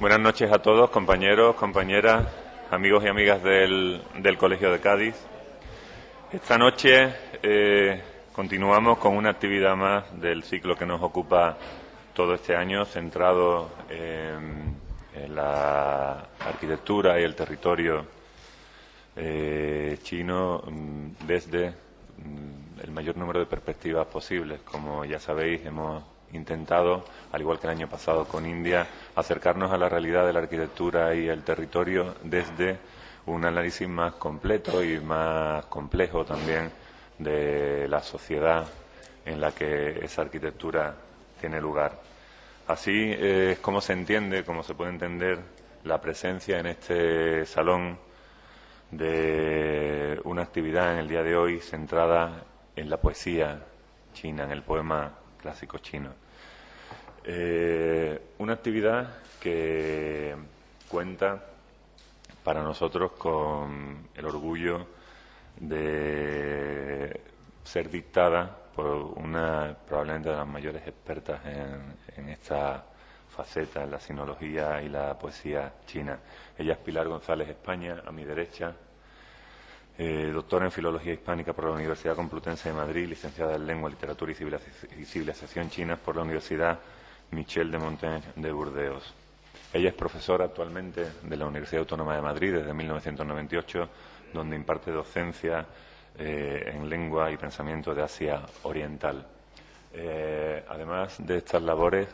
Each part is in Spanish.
Buenas noches a todos, compañeros, compañeras, amigos y amigas del Colegio de Cádiz. Esta noche continuamos con una actividad más del ciclo que nos ocupa todo este año, centrado en la arquitectura y el territorio chino desde el mayor número de perspectivas posibles. Como ya sabéis, hemos intentado, al igual que el año pasado con India, acercarnos a la realidad de la arquitectura y el territorio desde un análisis más completo y más complejo también de la sociedad en la que esa arquitectura tiene lugar. Así es como se entiende, como se puede entender la presencia en este salón de una actividad en el día de hoy centrada en la poesía china, en el poema clásico chino. Una actividad que cuenta para nosotros con el orgullo de ser dictada por una probablemente de las mayores expertas en esta faceta, en la sinología y la poesía china. Ella es Pilar González España, a mi derecha, doctora en Filología Hispánica por la Universidad Complutense de Madrid, licenciada en Lengua, Literatura y Civilización Chinas por la Universidad Michel de Montaigne de Burdeos. Ella es profesora actualmente de la Universidad Autónoma de Madrid desde 1998, donde imparte docencia en lengua y pensamiento de Asia Oriental. Además de estas labores,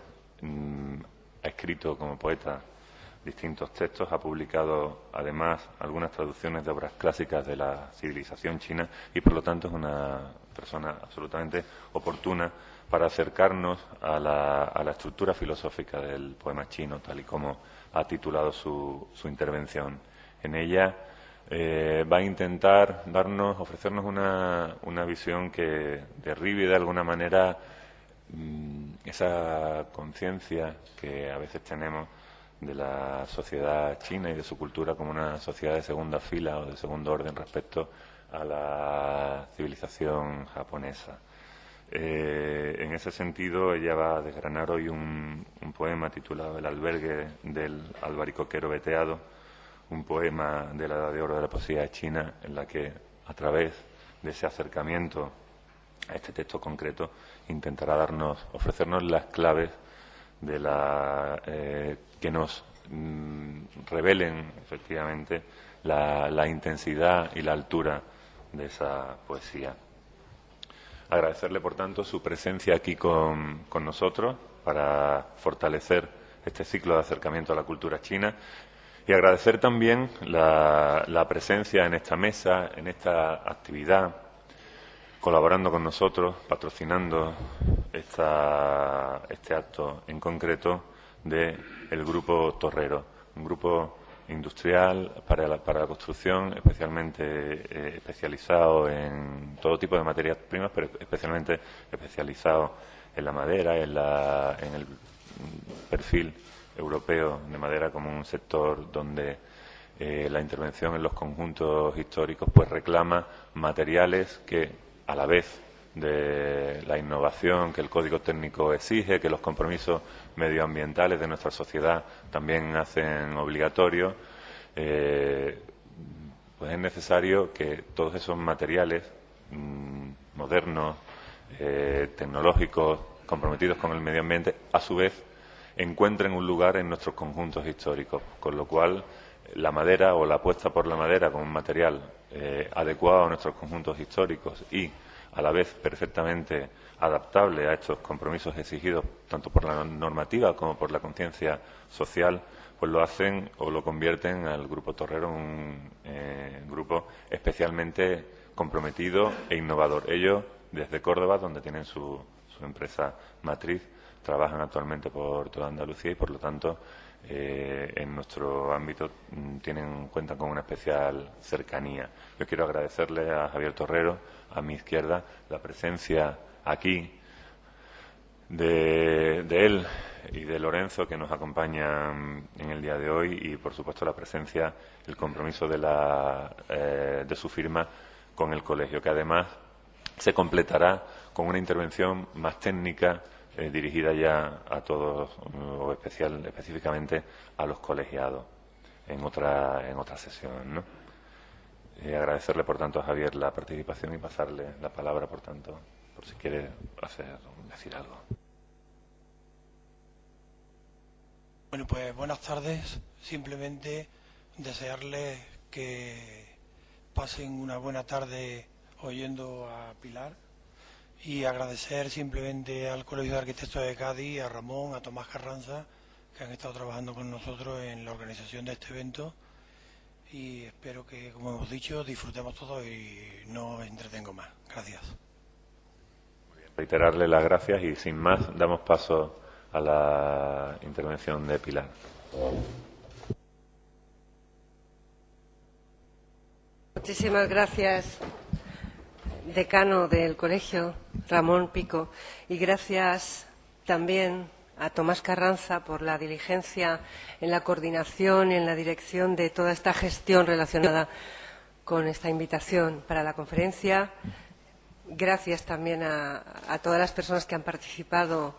ha escrito como poeta distintos textos, ha publicado además algunas traducciones de obras clásicas de la civilización china y por lo tanto es una persona absolutamente oportuna para acercarnos a la estructura filosófica del poema chino, tal y como ha titulado su intervención. En ella va a intentar ofrecernos una visión que derribe de alguna manera esa conciencia que a veces tenemos de la sociedad china y de su cultura como una sociedad de segunda fila o de segundo orden respecto a la civilización japonesa. En ese sentido, ella va a desgranar hoy un poema titulado El albergue del albaricoquero veteado, un poema de la Edad de Oro de la poesía china, en la que, a través de ese acercamiento a este texto concreto, intentará ofrecernos las claves de que nos revelen efectivamente la intensidad y la altura de esa poesía. Agradecerle, por tanto, su presencia aquí con nosotros para fortalecer este ciclo de acercamiento a la cultura china y agradecer también la presencia en esta mesa, en esta actividad, colaborando con nosotros, patrocinando este acto en concreto del Grupo Torrero, un grupo industrial para la construcción, especialmente especializado en todo tipo de materias primas, pero especialmente especializado en la madera, en el perfil europeo de madera como un sector donde la intervención en los conjuntos históricos pues reclama materiales que, a la vez de la innovación que el Código Técnico exige, que los compromisos medioambientales de nuestra sociedad también hacen obligatorio, pues es necesario que todos esos materiales modernos, tecnológicos, comprometidos con el medio ambiente, a su vez encuentren un lugar en nuestros conjuntos históricos, con lo cual la madera o la apuesta por la madera como un material adecuado a nuestros conjuntos históricos y a la vez perfectamente adaptable a estos compromisos exigidos tanto por la normativa como por la conciencia social, pues lo hacen o lo convierten al Grupo Torrero en un grupo especialmente comprometido e innovador. Ellos, desde Córdoba, donde tienen su empresa matriz, trabajan actualmente por toda Andalucía y, por lo tanto, en nuestro ámbito cuentan con una especial cercanía. Yo quiero agradecerle a Javier Torrero, a mi izquierda, la presencia aquí de él y de Lorenzo, que nos acompañan en el día de hoy, y por supuesto la presencia, el compromiso de su firma con el colegio, que además se completará con una intervención más técnica dirigida ya a todos, o específicamente a los colegiados, en otra sesión, ¿no? Agradecerle, por tanto, a Javier la participación y pasarle la palabra, por tanto, por si quiere decir algo. Bueno, pues buenas tardes. Simplemente desearles que pasen una buena tarde oyendo a Pilar y agradecer simplemente al Colegio de Arquitectos de Cádiz, a Ramón, a Tomás Carranza, que han estado trabajando con nosotros en la organización de este evento, y espero que, como hemos dicho, disfrutemos todos y no os entretengo más. Gracias. Reiterarle las gracias y, sin más, damos paso a la intervención de Pilar. Muchísimas gracias, decano del colegio, Ramón Pico, y gracias también a Tomás Carranza por la diligencia en la coordinación y en la dirección de toda esta gestión relacionada con esta invitación para la conferencia. Gracias también a todas las personas que han participado,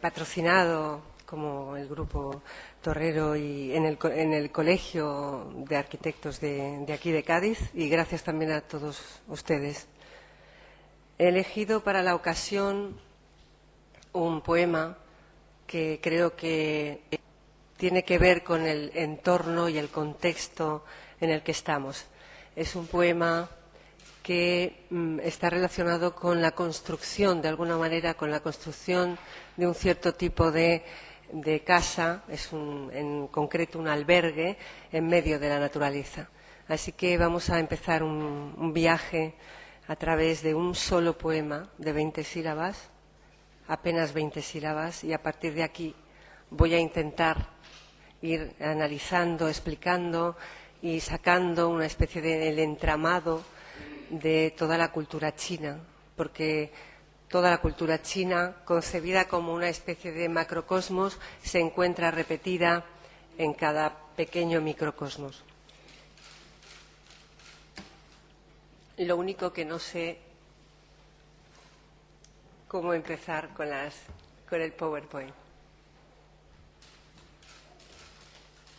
patrocinado, como el Grupo Torrero y en el Colegio de Arquitectos de aquí de Cádiz, y gracias también a todos ustedes. He elegido para la ocasión un poema que creo que tiene que ver con el entorno y el contexto en el que estamos. Es un poema que está relacionado con la construcción, de alguna manera, con la construcción de un cierto tipo de casa, es en concreto un albergue en medio de la naturaleza. Así que vamos a empezar un viaje a través de un solo poema de 20 sílabas, apenas 20 sílabas, y a partir de aquí voy a intentar ir analizando, explicando y sacando una especie del entramado de toda la cultura china, porque toda la cultura china, concebida como una especie de macrocosmos, se encuentra repetida en cada pequeño microcosmos. Lo único que no sé cómo empezar con el PowerPoint.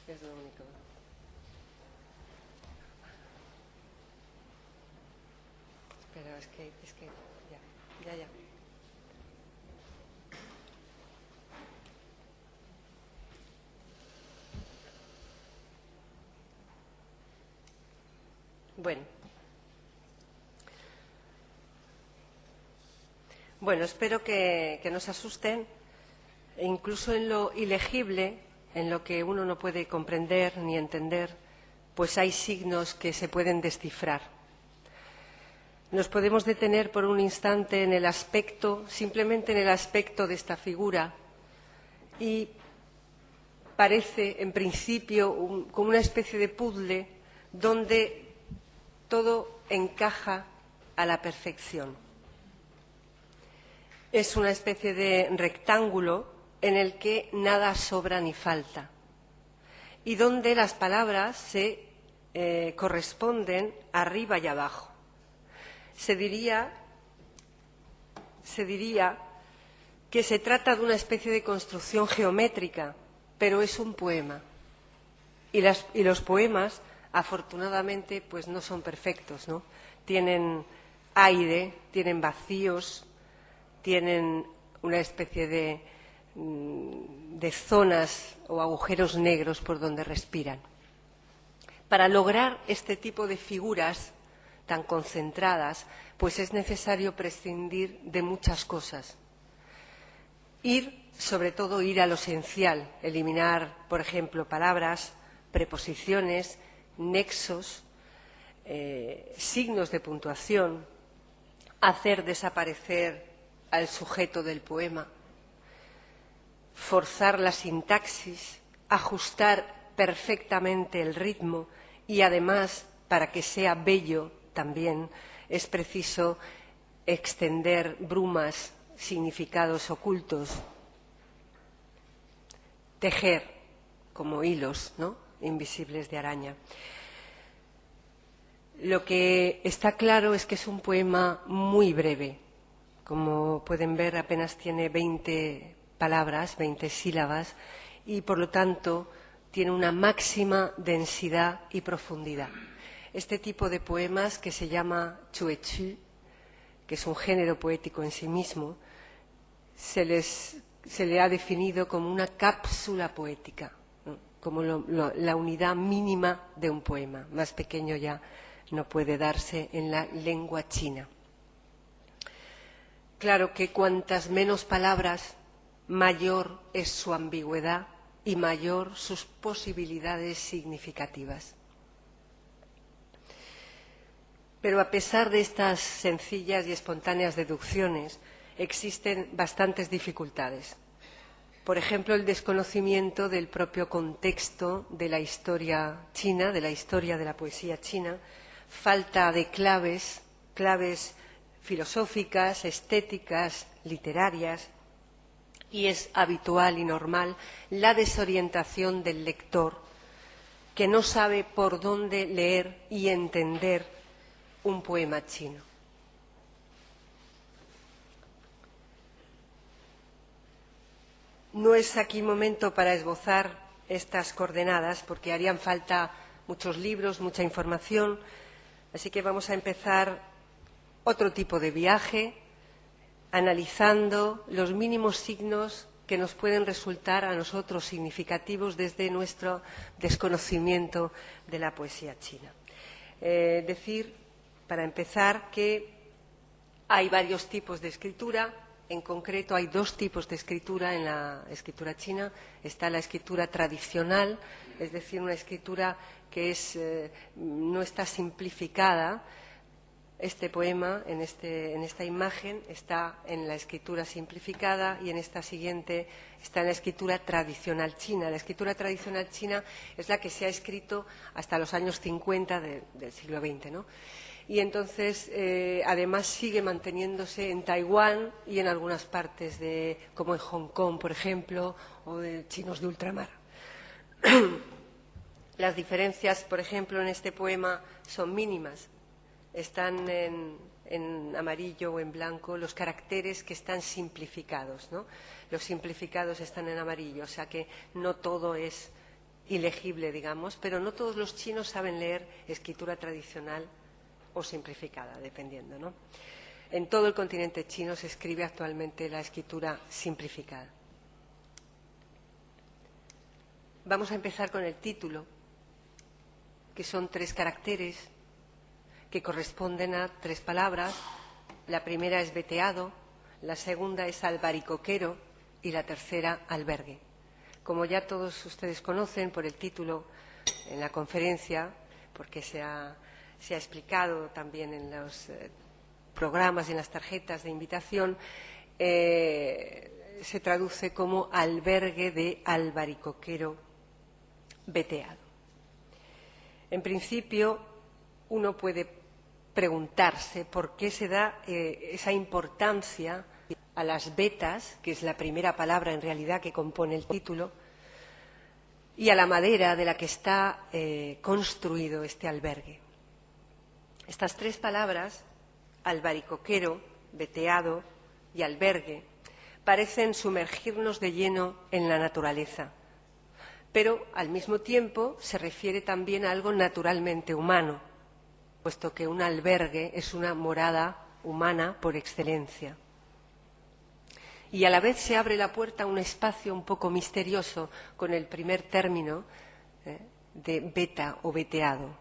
Es lo único. Pero es que ya. Bueno, espero que no se asusten, e incluso en lo ilegible, en lo que uno no puede comprender ni entender, pues hay signos que se pueden descifrar. Nos podemos detener por un instante en el aspecto, simplemente en el aspecto de esta figura, y parece, en principio, como una especie de puzzle donde todo encaja a la perfección. Es una especie de rectángulo en el que nada sobra ni falta y donde las palabras se corresponden arriba y abajo. Se diría que se trata de una especie de construcción geométrica, pero es un poema. Y los poemas, afortunadamente, pues no son perfectos, ¿no? Tienen aire, tienen vacíos, tienen una especie de zonas o agujeros negros por donde respiran. Para lograr este tipo de figuras tan concentradas, pues es necesario prescindir de muchas cosas. Sobre todo ir a lo esencial, eliminar, por ejemplo, palabras, preposiciones, nexos, signos de puntuación, hacer desaparecer al sujeto del poema, forzar la sintaxis, ajustar perfectamente el ritmo y, además, para que sea bello también es preciso extender brumas, significados ocultos, tejer como hilos, ¿no?, invisibles de araña. Lo que está claro es que es un poema muy breve, Como pueden ver, apenas tiene 20 palabras, 20 sílabas, y por lo tanto tiene una máxima densidad y profundidad. Este tipo de poemas, que se llama chuechu, que es un género poético en sí mismo, se le ha definido como una cápsula poética, ¿no? Como la unidad mínima de un poema. Más pequeño ya no puede darse en la lengua china. Claro que cuantas menos palabras, mayor es su ambigüedad y mayor sus posibilidades significativas. Pero a pesar de estas sencillas y espontáneas deducciones, existen bastantes dificultades. Por ejemplo, el desconocimiento del propio contexto de la historia china, de la historia de la poesía china, falta de claves filosóficas, estéticas, literarias, y es habitual y normal la desorientación del lector, que no sabe por dónde leer y entender un poema chino. No es aquí momento para esbozar estas coordenadas, porque harían falta muchos libros, mucha información, así que vamos a empezar otro tipo de viaje, analizando los mínimos signos que nos pueden resultar a nosotros significativos desde nuestro desconocimiento de la poesía china. Decir, para empezar, que hay varios tipos de escritura. En concreto, hay dos tipos de escritura en la escritura china. Está la escritura tradicional, es decir, una escritura que no está simplificada. Este poema, en esta imagen, está en la escritura simplificada, y en esta siguiente está en la escritura tradicional china. La escritura tradicional china es la que se ha escrito hasta los años 50 del siglo XX, ¿no? Y entonces, además, sigue manteniéndose en Taiwán y en algunas partes, como en Hong Kong, por ejemplo, o de chinos de ultramar. Las diferencias, por ejemplo, en este poema son mínimas. Están en amarillo o en blanco los caracteres que están simplificados, ¿no? Los simplificados están en amarillo, o sea que no todo es ilegible, digamos, pero no todos los chinos saben leer escritura tradicional o simplificada, dependiendo, ¿no? En todo el continente chino se escribe actualmente la escritura simplificada. Vamos a empezar con el título, que son 3 caracteres que corresponden a 3 palabras. La primera es veteado, la segunda es albaricoquero y la tercera albergue. Como ya todos ustedes conocen por el título en la conferencia, porque se ha explicado también en los programas y en las tarjetas de invitación, se traduce como albergue de albaricoquero veteado. En principio, uno puede preguntarse por qué se da esa importancia a las vetas, que es la primera palabra en realidad que compone el título, y a la madera de la que está construido este albergue. Estas 3 palabras, albaricoquero, veteado y albergue, parecen sumergirnos de lleno en la naturaleza, pero al mismo tiempo se refiere también a algo naturalmente humano, puesto que un albergue es una morada humana por excelencia. Y a la vez se abre la puerta a un espacio un poco misterioso con el primer término de veta o veteado,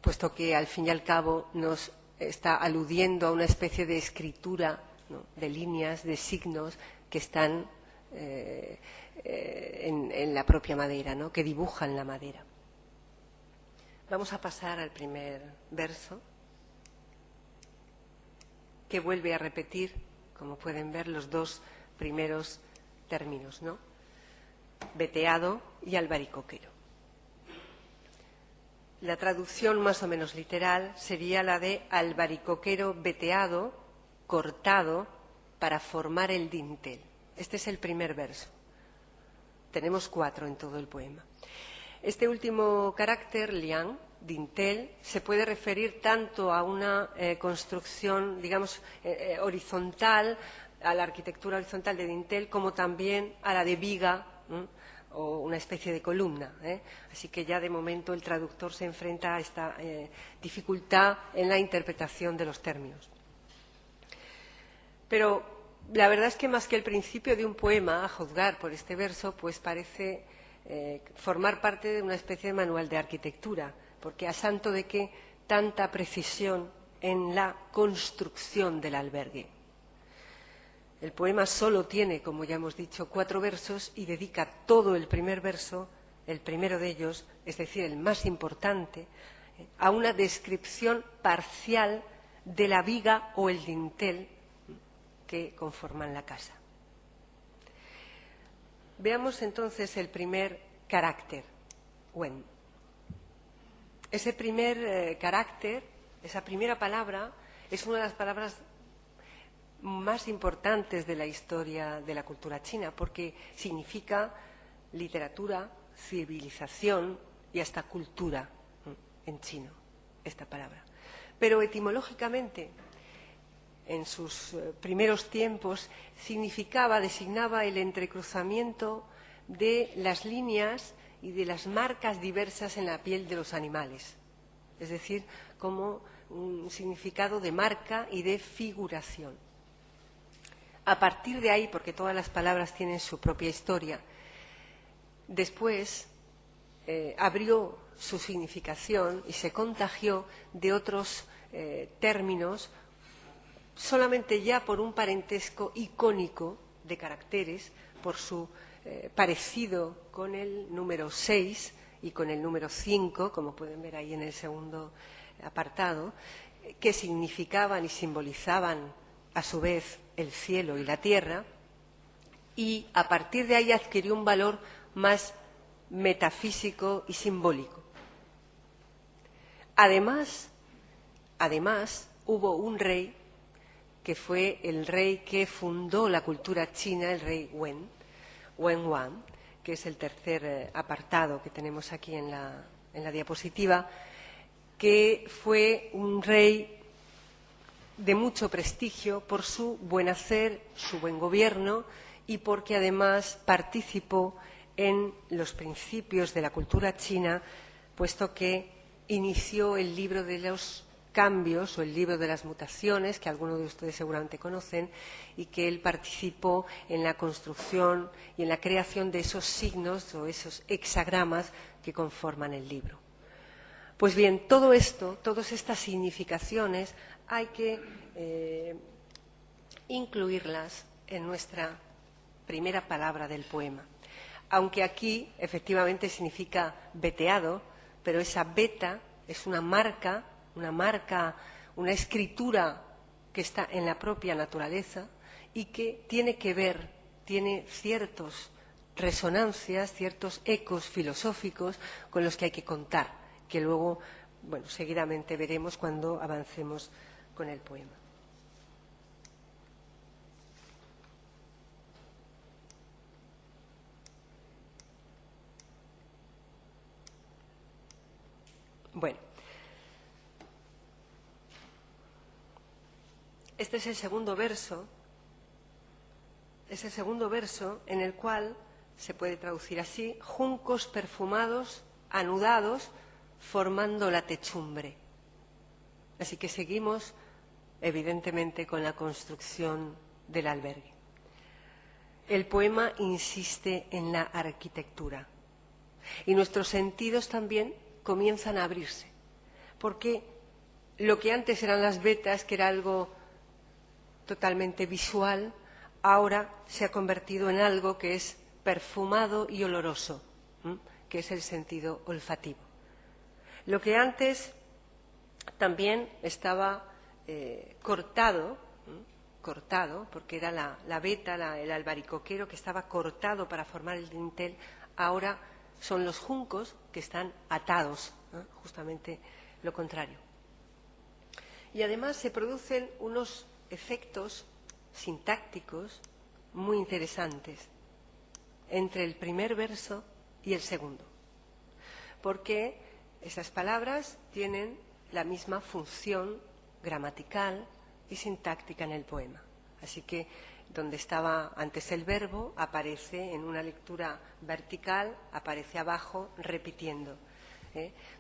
puesto que al fin y al cabo nos está aludiendo a una especie de escritura, ¿no?, de líneas, de signos que están en la propia madera, ¿no?, que dibujan la madera. Vamos a pasar al primer verso, que vuelve a repetir, como pueden ver, los 2 primeros términos, ¿no?, veteado y albaricoquero. La traducción más o menos literal sería la de albaricoquero veteado, cortado para formar el dintel. Este es el primer verso. Tenemos 4 en todo el poema. Este último carácter, liang, dintel se puede referir tanto a una construcción, digamos, horizontal, a la arquitectura horizontal de dintel, como también a la de viga, o una especie de columna. Así que ya de momento el traductor se enfrenta a esta dificultad en la interpretación de los términos. Pero la verdad es que más que el principio de un poema, a juzgar por este verso, pues parece formar parte de una especie de manual de arquitectura, porque a santo de qué tanta precisión en la construcción del albergue. El poema solo tiene, como ya hemos dicho, 4 versos y dedica todo el primer verso, el primero de ellos, es decir, el más importante, a una descripción parcial de la viga o el dintel que conforman la casa. Veamos entonces el primer carácter, wen. Ese primer carácter, esa primera palabra, es una de las palabras más importantes de la historia de la cultura china, porque significa literatura, civilización y hasta cultura en chino, esta palabra. Pero etimológicamente, en sus primeros tiempos, designaba el entrecruzamiento de las líneas y de las marcas diversas en la piel de los animales, es decir, como un significado de marca y de figuración. A partir de ahí, porque todas las palabras tienen su propia historia, después abrió su significación y se contagió de otros términos, solamente ya por un parentesco icónico de caracteres, por su parecido con el número 6 y con el número 5, como pueden ver ahí en el segundo apartado, que significaban y simbolizaban a su vez el cielo y la tierra, y a partir de ahí adquirió un valor más metafísico y simbólico. Además, hubo un rey que fue el rey que fundó la cultura china, el rey Wen Huan, que es el tercer apartado que tenemos aquí en la diapositiva, que fue un rey de mucho prestigio por su buen hacer, su buen gobierno y porque además participó en los principios de la cultura china, puesto que inició el libro de los cambios o el libro de las mutaciones, que algunos de ustedes seguramente conocen, y que él participó en la construcción y en la creación de esos signos o esos hexagramas que conforman el libro. Pues bien, todo esto, todas estas significaciones, hay que incluirlas en nuestra primera palabra del poema. Aunque aquí efectivamente significa veteado, pero esa veta es una marca, una escritura que está en la propia naturaleza y que tiene que ver, tiene ciertas resonancias, ciertos ecos filosóficos con los que hay que contar, que luego, bueno, seguidamente veremos cuando avancemos con el poema. Bueno, este es el segundo verso. Es el segundo verso en el cual se puede traducir así: juncos perfumados, anudados, formando la techumbre. Así que seguimos, evidentemente, con la construcción del albergue. El poema insiste en la arquitectura y nuestros sentidos también comienzan a abrirse, porque lo que antes eran las vetas, que era algo totalmente visual, ahora se ha convertido en algo que es perfumado y oloroso, que es el sentido olfativo. Lo que antes también estaba cortado, porque era la veta, el albaricoquero que estaba cortado para formar el dintel, ahora son los juncos que están atados, justamente lo contrario. Y además se producen unos efectos sintácticos muy interesantes entre el primer verso y el segundo, porque Esas palabras tienen la misma función gramatical y sintáctica en el poema. Así que donde estaba antes el verbo, aparece en una lectura vertical, aparece abajo repitiendo.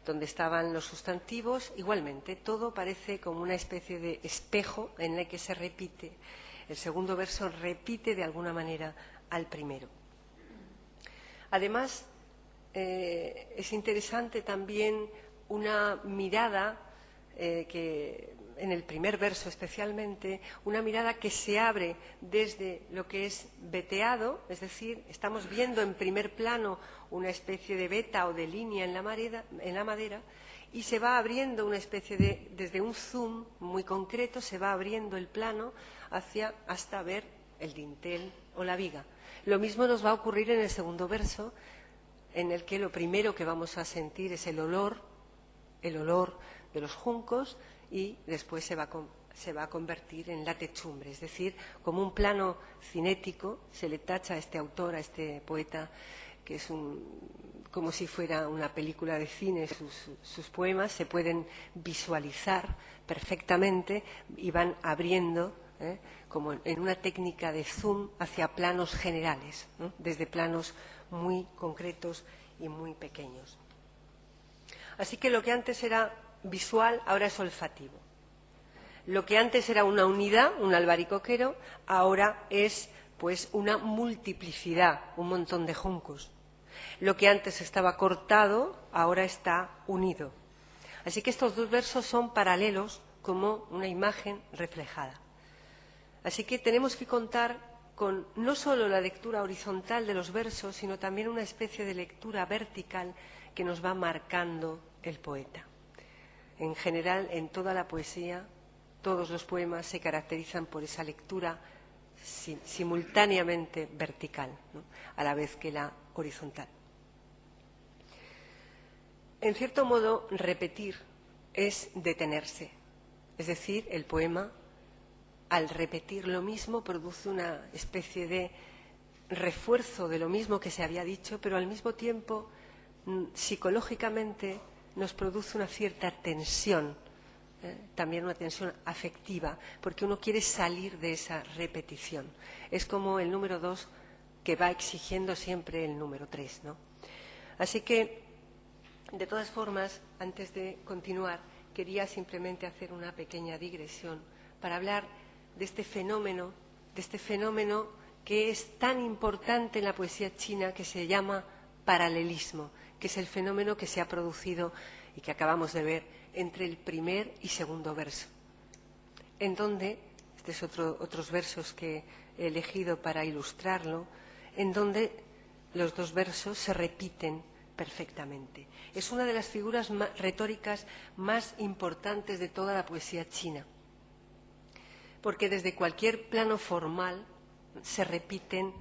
Donde estaban los sustantivos, igualmente, todo parece como una especie de espejo en el que se repite. El segundo verso repite de alguna manera al primero. Además, es interesante también una mirada que en el primer verso especialmente, una mirada que se abre desde lo que es veteado, es decir, estamos viendo en primer plano una especie de veta o de línea en la madera, y se va abriendo una especie de, desde un zoom muy concreto, se va abriendo el plano hasta ver el dintel o la viga. Lo mismo nos va a ocurrir en el segundo verso, en el que lo primero que vamos a sentir es el olor de los juncos, y después se va a convertir en la techumbre, es decir, como un plano cinético. Se le tacha a este autor, a este poeta, que es como si fuera una película de cine. Sus poemas se pueden visualizar perfectamente y van abriendo, como en una técnica de zoom, hacia planos generales, desde planos muy concretos y muy pequeños. Así que lo que antes era visual, ahora es olfativo. Lo que antes era una unidad, un albaricoquero, ahora es pues una multiplicidad, un montón de juncos. Lo que antes estaba cortado, ahora está unido. Así que estos dos versos son paralelos, como una imagen reflejada. Así que tenemos que contar con no solo la lectura horizontal de los versos, sino también una especie de lectura vertical que nos va marcando el poeta. En general, en toda la poesía, todos los poemas se caracterizan por esa lectura simultáneamente vertical, ¿no?, a la vez que la horizontal. En cierto modo, repetir es detenerse. Es decir, el poema, al repetir lo mismo, produce una especie de refuerzo de lo mismo que se había dicho, pero al mismo tiempo, psicológicamente, nos produce una cierta tensión, también una tensión afectiva, porque uno quiere salir de esa repetición. Es como el número 2 que va exigiendo siempre el número 3, ¿no? Así que, de todas formas, antes de continuar, quería simplemente hacer una pequeña digresión para hablar de este fenómeno que es tan importante en la poesía china, que se llama paralelismo, que es el fenómeno que se ha producido y que acabamos de ver entre el primer y segundo verso, en donde, este es otros versos que he elegido para ilustrarlo, en donde los dos versos se repiten perfectamente. Es una de las figuras retóricas más importantes de toda la poesía china, porque desde cualquier plano formal se repiten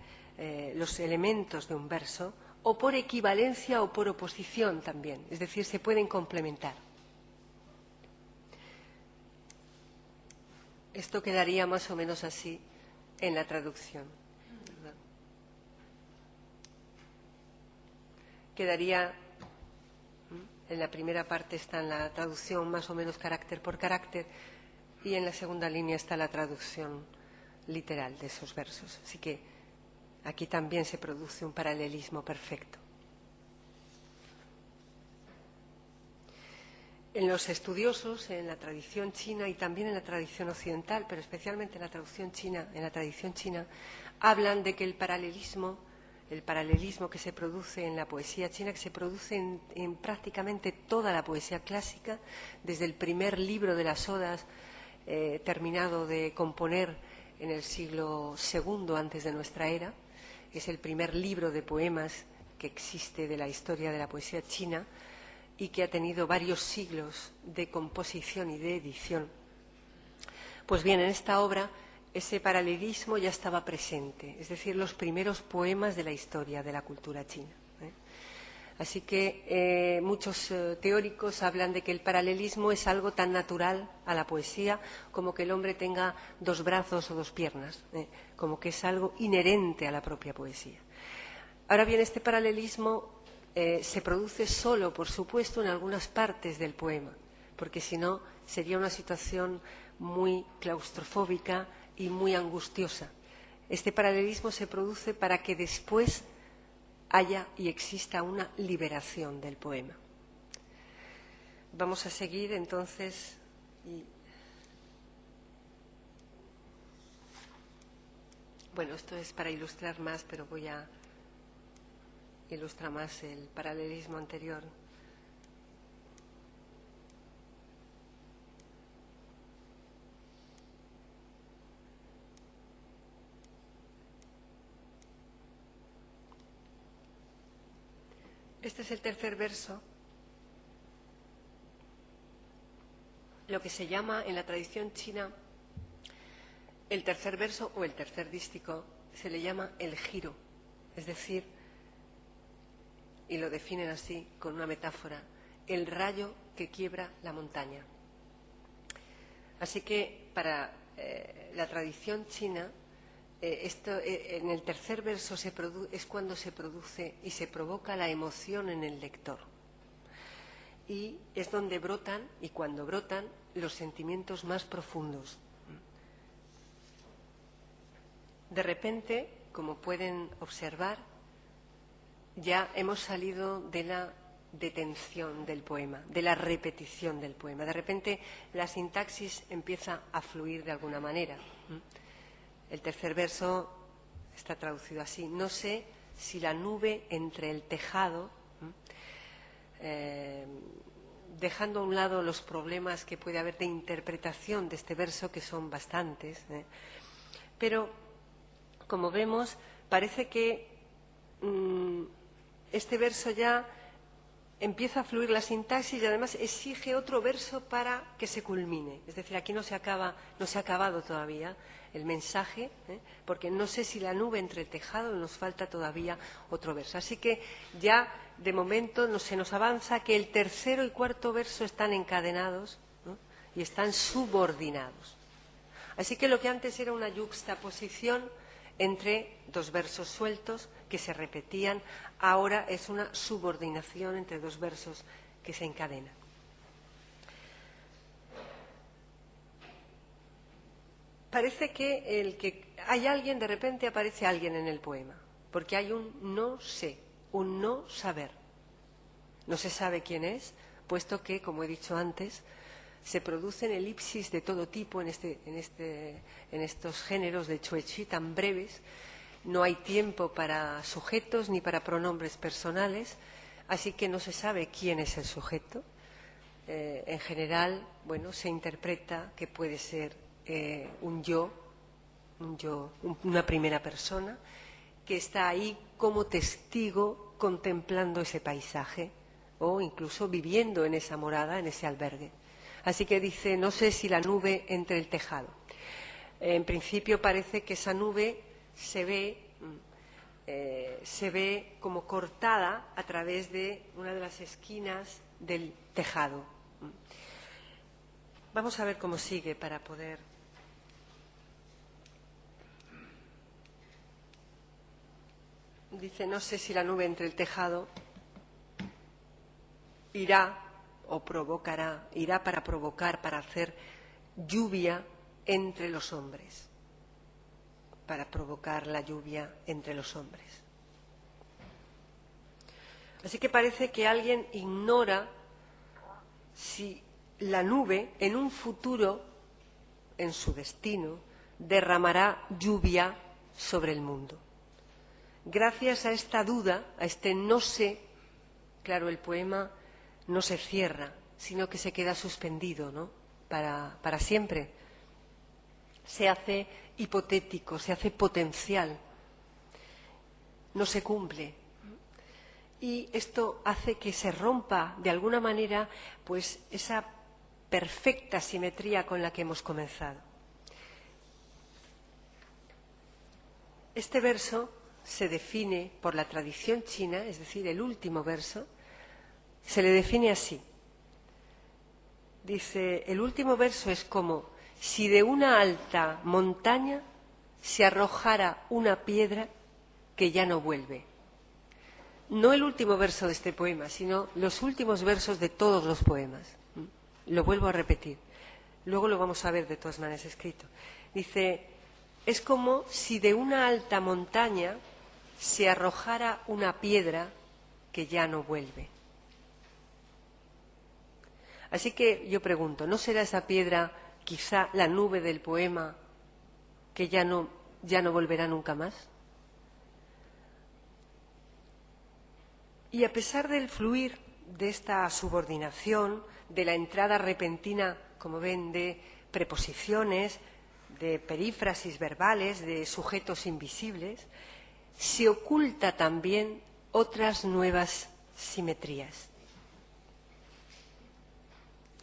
los elementos de un verso, o por equivalencia o por oposición también, es decir, se pueden complementar. Esto quedaría más o menos así en la traducción, ¿verdad? Quedaría, en la primera parte está en la traducción más o menos carácter por carácter, y en la segunda línea está la traducción literal de esos versos. Así que aquí también se produce un paralelismo perfecto. En los estudiosos, en la tradición china y también en la tradición occidental, pero especialmente en la tradición china, hablan de que el paralelismo que se produce en la poesía china, que se produce en prácticamente toda la poesía clásica, desde el primer libro de las Odas, terminado de componer en el siglo II antes de nuestra era. Es el primer libro de poemas que existe de la historia de la poesía china y que ha tenido varios siglos de composición y de edición. Pues bien, en esta obra ese paralelismo ya estaba presente, es decir, los primeros poemas de la historia de la cultura china. Así que muchos teóricos hablan de que el paralelismo es algo tan natural a la poesía como que el hombre tenga dos brazos o dos piernas, como que es algo inherente a la propia poesía. Ahora bien, este paralelismo se produce solo, por supuesto, en algunas partes del poema, porque si no sería una situación muy claustrofóbica y muy angustiosa. Este paralelismo se produce para que después haya y exista una liberación del poema. Vamos a seguir entonces. Bueno, esto es para ilustrar más, pero voy a ilustrar más el paralelismo anterior. Este es el tercer verso, lo que se llama en la tradición china el tercer verso o el tercer dístico, se le llama el giro, es decir, y lo definen así con una metáfora, el rayo que quiebra la montaña. Así que para la tradición china, en el tercer verso es cuando se produce y se provoca la emoción en el lector. Y es donde brotan, y cuando brotan, los sentimientos más profundos. De repente, como pueden observar, ya hemos salido de la detención del poema, de la repetición del poema. De repente la sintaxis empieza a fluir de alguna manera. El tercer verso está traducido así: no sé si la nube entre el tejado, dejando a un lado los problemas que puede haber de interpretación de este verso, que son bastantes, pero como vemos, parece que este verso ya empieza a fluir la sintaxis y además exige otro verso para que se culmine. Es decir, aquí no se ha acabado todavía el mensaje, porque no sé si la nube entre el tejado, nos falta todavía otro verso. Así que ya de momento se nos avanza que el tercero y cuarto verso están encadenados, ¿no?, y están subordinados. Así que lo que antes era una yuxtaposición entre dos versos sueltos que se repetían, ahora es una subordinación entre dos versos que se encadenan. Parece que hay alguien, de repente aparece alguien en el poema, porque hay un no sé, un no saber. No se sabe quién es, puesto que, como he dicho antes, se producen elipsis de todo tipo en estos géneros de chuechi tan breves. No hay tiempo para sujetos ni para pronombres personales, así que no se sabe quién es el sujeto. En general, bueno, se interpreta que puede ser un yo, una primera persona, que está ahí como testigo contemplando ese paisaje o incluso viviendo en esa morada, en ese albergue. Así que dice, no sé si la nube entre el tejado. En principio parece que esa nube se ve como cortada a través de una de las esquinas del tejado. Vamos a ver cómo sigue para poder. Dice, no sé si la nube entre el tejado irá o provocará, irá para provocar, para hacer lluvia entre los hombres, para provocar la lluvia entre los hombres. Así que parece que alguien ignora si la nube en un futuro, en su destino, derramará lluvia sobre el mundo. Gracias a esta duda, a este no sé, claro, el poema no se cierra, sino que se queda suspendido, ¿no?, para siempre. Se hace hipotético, se hace potencial, no se cumple. Y esto hace que se rompa, de alguna manera, pues esa perfecta simetría con la que hemos comenzado. Este verso se define por la tradición china, es decir, el último verso, se le define así. Dice, el último verso es como si de una alta montaña se arrojara una piedra que ya no vuelve. no el último verso de este poema, sino los últimos versos de todos los poemas. Lo vuelvo a repetir. Luego lo vamos a ver de todas maneras escrito. Dice, es como si de una alta montaña se arrojara una piedra que ya no vuelve. Así que yo pregunto, ¿no será esa piedra quizá la nube del poema que ya no volverá nunca más? Y a pesar del fluir de esta subordinación, de la entrada repentina, como ven, de preposiciones, de perífrasis verbales, de sujetos invisibles, se oculta también otras nuevas simetrías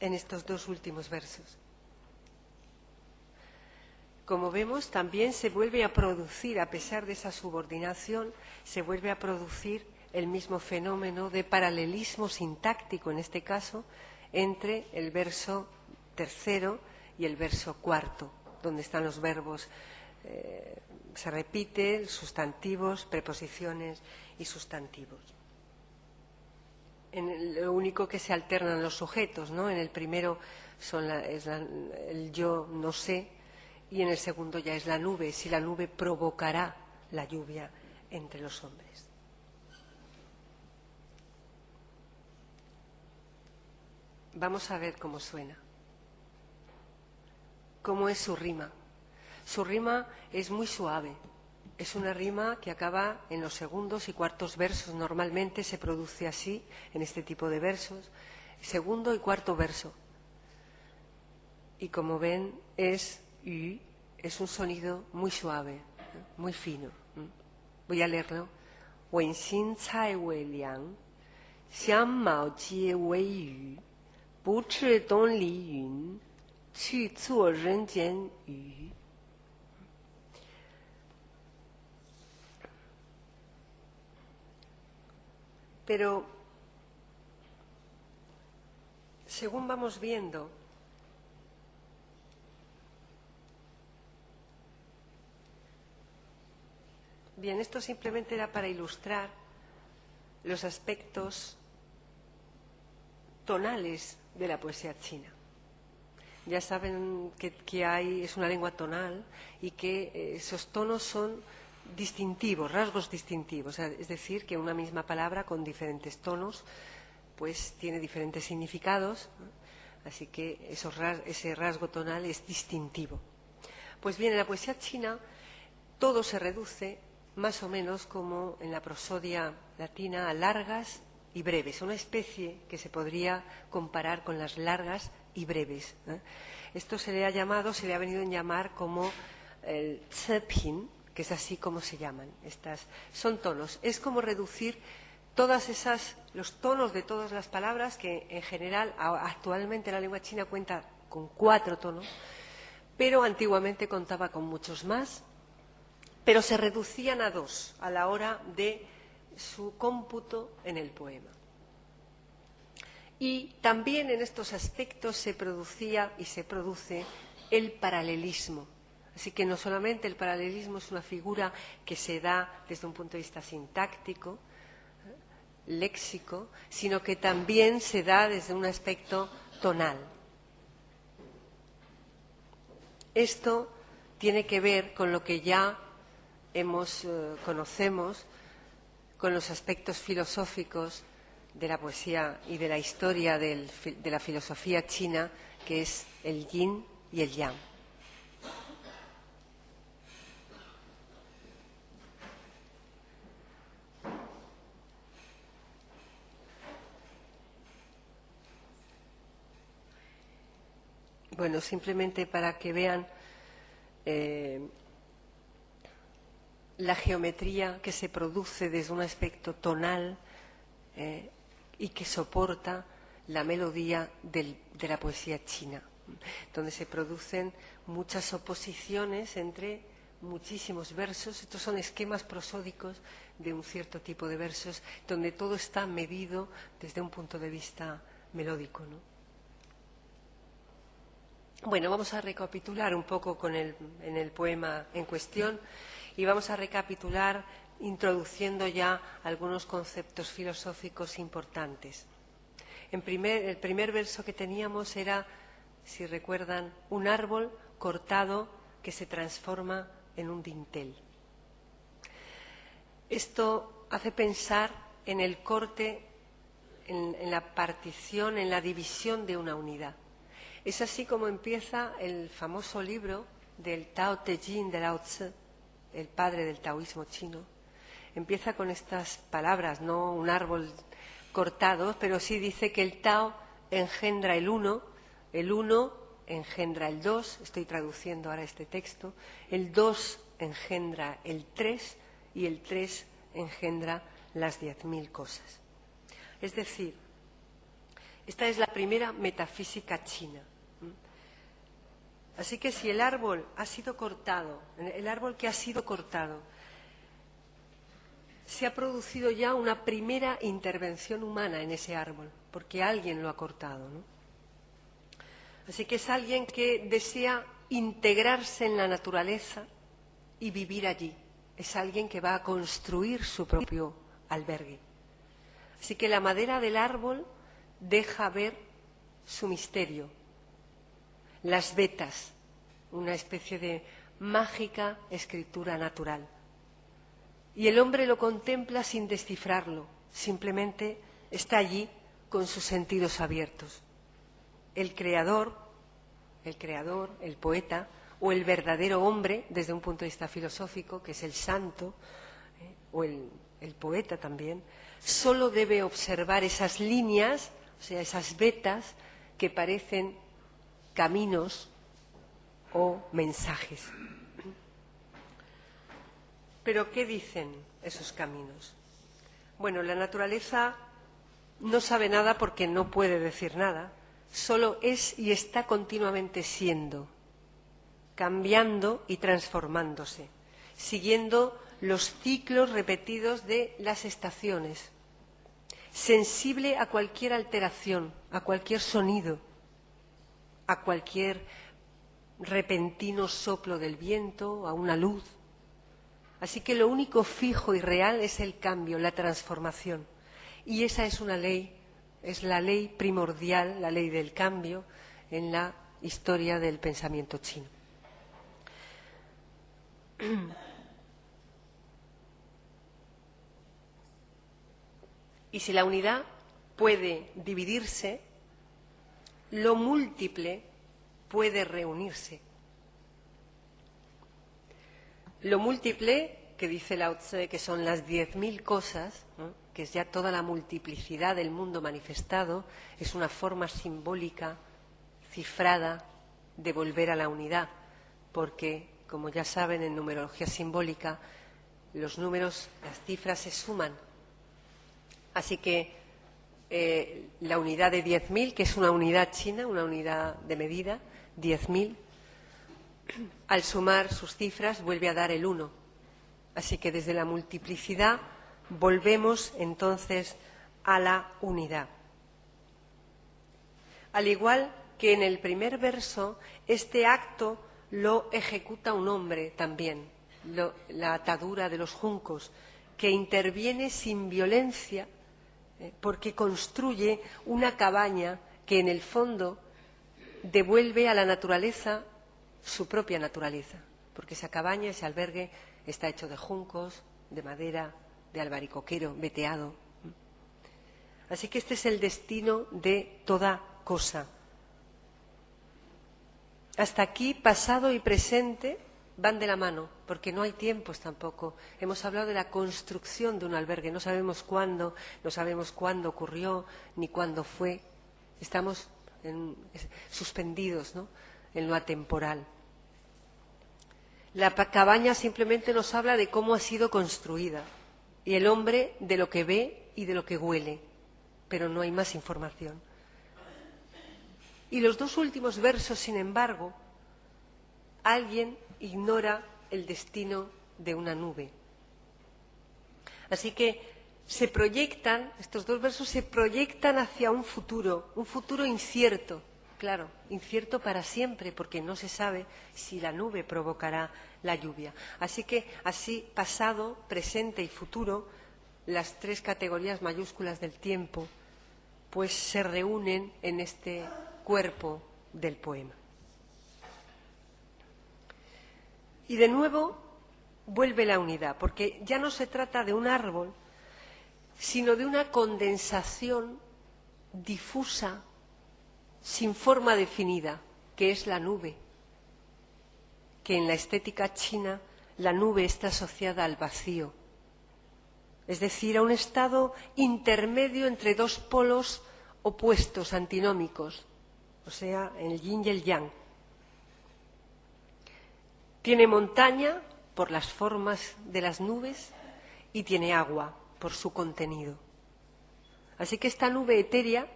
en estos dos últimos versos. Como vemos, también se vuelve a producir, a pesar de esa subordinación, se vuelve a producir el mismo fenómeno de paralelismo sintáctico, en este caso, entre el verso tercero y el verso cuarto, donde están los verbos, se repiten sustantivos, preposiciones y sustantivos. Lo único que se alternan los sujetos, ¿no? En el primero es el yo no sé, y en el segundo ya es la nube, si la nube provocará la lluvia entre los hombres. Vamos a ver cómo suena, cómo es su rima. Su rima es muy suave, es una rima que acaba en los segundos y cuartos versos. Normalmente se produce así, en este tipo de versos, segundo y cuarto verso. Y como ven, es un sonido muy suave, muy fino. Voy a leerlo. Wen xin cai wei liang, xiang mao jie wei yu, bu zhi dong li yun, qu zuo ren jian yu. Pero, según vamos viendo, bien, esto simplemente era para ilustrar los aspectos tonales de la poesía china. Ya saben que es una lengua tonal y que esos tonos son distintivos, rasgos distintivos, es decir, que una misma palabra con diferentes tonos pues tiene diferentes significados, ¿no? Así que ese rasgo tonal es distintivo. Pues bien, en la poesía china todo se reduce más o menos como en la prosodia latina a largas y breves, una especie que se podría comparar con las largas y breves, ¿eh? Esto se le ha venido a llamar como el zepin, que es así como se llaman. Son tonos. Es como reducir los tonos de todas las palabras, que en general actualmente la lengua china cuenta con 4 tonos, pero antiguamente contaba con muchos más, pero se reducían a 2 a la hora de su cómputo en el poema. Y también en estos aspectos se producía y se produce el paralelismo. Así que no solamente el paralelismo es una figura que se da desde un punto de vista sintáctico, léxico, sino que también se da desde un aspecto tonal. Esto tiene que ver con lo que ya conocemos, con los aspectos filosóficos de la poesía y de la historia de la filosofía china, que es el yin y el yang. Bueno, simplemente para que vean la geometría que se produce desde un aspecto tonal y que soporta la melodía de la poesía china, donde se producen muchas oposiciones entre muchísimos versos. Estos son esquemas prosódicos de un cierto tipo de versos, donde todo está medido desde un punto de vista melódico, ¿no? Bueno, vamos a recapitular un poco en el poema en cuestión, y vamos a recapitular introduciendo ya algunos conceptos filosóficos importantes. El primer verso que teníamos era, si recuerdan, un árbol cortado que se transforma en un dintel. Esto hace pensar en el corte, en la partición, en la división de una unidad. Es así como empieza el famoso libro del Tao Te Ching de Lao Tzu, el padre del taoísmo chino. Empieza con estas palabras, no un árbol cortado, pero sí dice que el Tao engendra el uno engendra el dos, estoy traduciendo ahora este texto, el dos engendra el tres y el tres engendra las 10.000 cosas. Es decir, esta es la primera metafísica china. Así que si el árbol ha sido cortado, el árbol que ha sido cortado, se ha producido ya una primera intervención humana en ese árbol, porque alguien lo ha cortado, ¿no? Así que es alguien que desea integrarse en la naturaleza y vivir allí. Es alguien que va a construir su propio albergue. Así que la madera del árbol deja ver su misterio. Las vetas, una especie de mágica escritura natural. Y el hombre lo contempla sin descifrarlo, simplemente está allí con sus sentidos abiertos. El creador, el poeta, o el verdadero hombre, desde un punto de vista filosófico, que es el santo, o el poeta también, solo debe observar esas líneas, o sea, esas vetas que parecen caminos o mensajes. Pero ¿qué dicen esos caminos? Bueno, la naturaleza no sabe nada porque no puede decir nada, solo es y está continuamente siendo, cambiando y transformándose, siguiendo los ciclos repetidos de las estaciones, sensible a cualquier alteración, a cualquier sonido, a cualquier repentino soplo del viento, a una luz. Así que lo único fijo y real es el cambio, la transformación. Y esa es una ley, es la ley primordial, la ley del cambio en la historia del pensamiento chino. Y si la unidad puede dividirse, lo múltiple puede reunirse. Lo múltiple, que dice Lao Tzu, que son las 10.000 cosas, ¿no?, que es ya toda la multiplicidad del mundo manifestado, es una forma simbólica, cifrada, de volver a la unidad, porque, como ya saben, en numerología simbólica, los números, las cifras se suman. Así que la unidad de 10.000, que es una unidad china, una unidad de medida, 10.000, al sumar sus cifras vuelve a dar el 1. Así que desde la multiplicidad volvemos entonces a la unidad. Al igual que en el primer verso, este acto lo ejecuta un hombre también, la atadura de los juncos, que interviene sin violencia, porque construye una cabaña que en el fondo devuelve a la naturaleza su propia naturaleza, porque esa cabaña, ese albergue, está hecho de juncos, de madera, de albaricoquero, veteado. Así que este es el destino de toda cosa. Hasta aquí, pasado y presente van de la mano, porque no hay tiempos tampoco. Hemos hablado de la construcción de un albergue, no sabemos cuándo ocurrió, ni cuándo fue. Estamos suspendidos, ¿no?, en lo atemporal. La cabaña simplemente nos habla de cómo ha sido construida, y el hombre de lo que ve y de lo que huele, pero no hay más información. Y los dos últimos versos, sin embargo, alguien ignora el destino de una nube. Así que estos dos versos se proyectan hacia un futuro incierto, claro, incierto para siempre, porque no se sabe si la nube provocará la lluvia. Así que, así, pasado, presente y futuro, las tres categorías mayúsculas del tiempo, pues se reúnen en este cuerpo del poema. Y de nuevo vuelve la unidad, porque ya no se trata de un árbol, sino de una condensación difusa, sin forma definida, que es la nube, que en la estética china la nube está asociada al vacío, es decir, a un estado intermedio entre dos polos opuestos, antinómicos, o sea, el yin y el yang. Tiene montaña por las formas de las nubes y tiene agua por su contenido. Así que esta nube etérea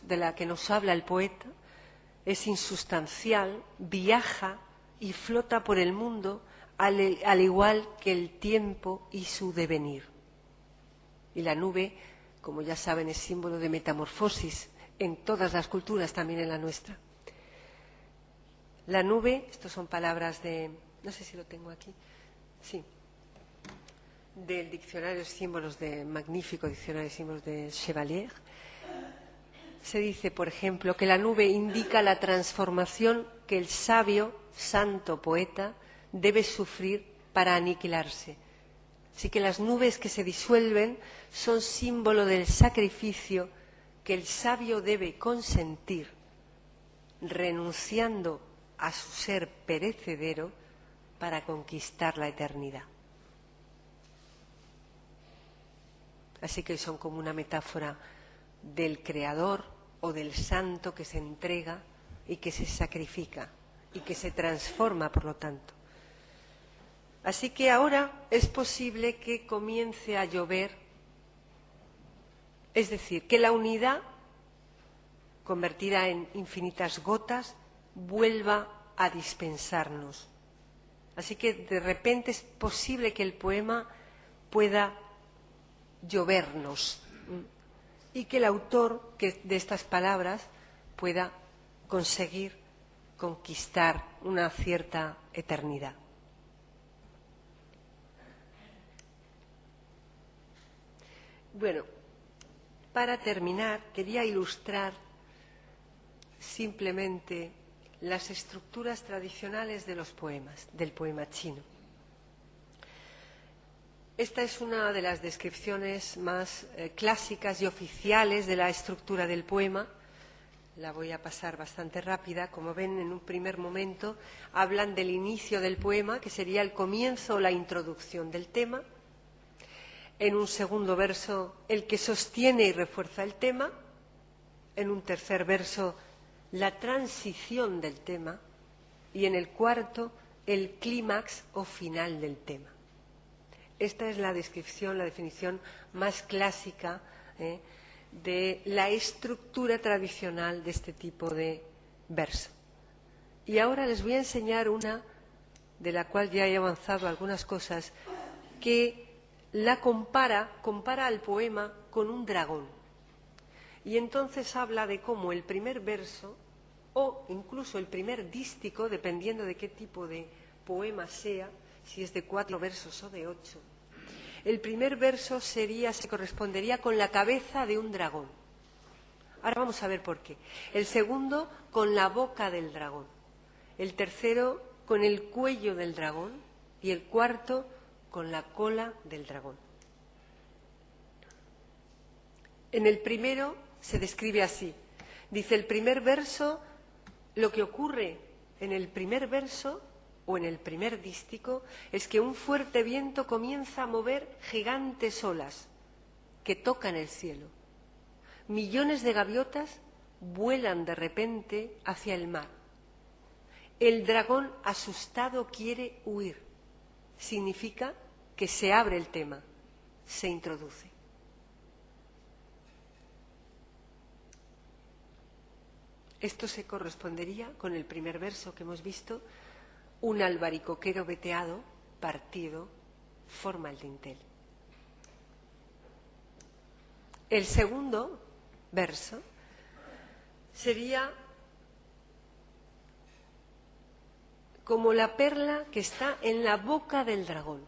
de la que nos habla el poeta es insustancial, viaja y flota por el mundo al igual que el tiempo y su devenir. Y la nube, como ya saben, es símbolo de metamorfosis en todas las culturas, también en la nuestra. La nube, estas son palabras de, no sé si lo tengo aquí, sí, del diccionario de símbolos, magnífico diccionario de símbolos de Chevalier. Se dice, por ejemplo, que la nube indica la transformación que el sabio, santo poeta debe sufrir para aniquilarse. Así que las nubes que se disuelven son símbolo del sacrificio que el sabio debe consentir, renunciando a su ser perecedero para conquistar la eternidad. Así que son como una metáfora del creador o del santo que se entrega y que se sacrifica y que se transforma, por lo tanto. Así que ahora es posible que comience a llover, es decir, que la unidad, convertida en infinitas gotas, vuelva a dispensarnos. Así que de repente es posible que el poema pueda llovernos y que el autor de estas palabras pueda conseguir conquistar una cierta eternidad. Bueno, para terminar, quería ilustrar simplemente las estructuras tradicionales de los poemas, del poema chino. Esta es una de las descripciones más clásicas y oficiales de la estructura del poema. La voy a pasar bastante rápida. Como ven, en un primer momento hablan del inicio del poema, que sería el comienzo o la introducción del tema. En un segundo verso, el que sostiene y refuerza el tema. En un tercer verso, la transición del tema. Y en el cuarto, el clímax o final del tema. Esta es la descripción, la definición más clásica de la estructura tradicional de este tipo de verso. Y ahora les voy a enseñar una, de la cual ya he avanzado algunas cosas, que la compara al poema con un dragón. Y entonces habla de cómo el primer verso, o incluso el primer dístico, dependiendo de qué tipo de poema sea, si es de 4 versos o de 8, el primer verso se correspondería con la cabeza de un dragón. Ahora vamos a ver por qué. El segundo, con la boca del dragón. El tercero, con el cuello del dragón. Y el cuarto, con la cola del dragón. En el primero se describe así. Dice el primer verso, lo que ocurre en el primer verso o en el primer dístico es que un fuerte viento comienza a mover gigantes olas que tocan el cielo. Millones de gaviotas vuelan de repente hacia el mar. El dragón asustado quiere huir. Significa que se abre el tema, se introduce. Esto se correspondería con el primer verso que hemos visto. Un albaricoquero veteado, partido, forma el dintel. El segundo verso sería como la perla que está en la boca del dragón.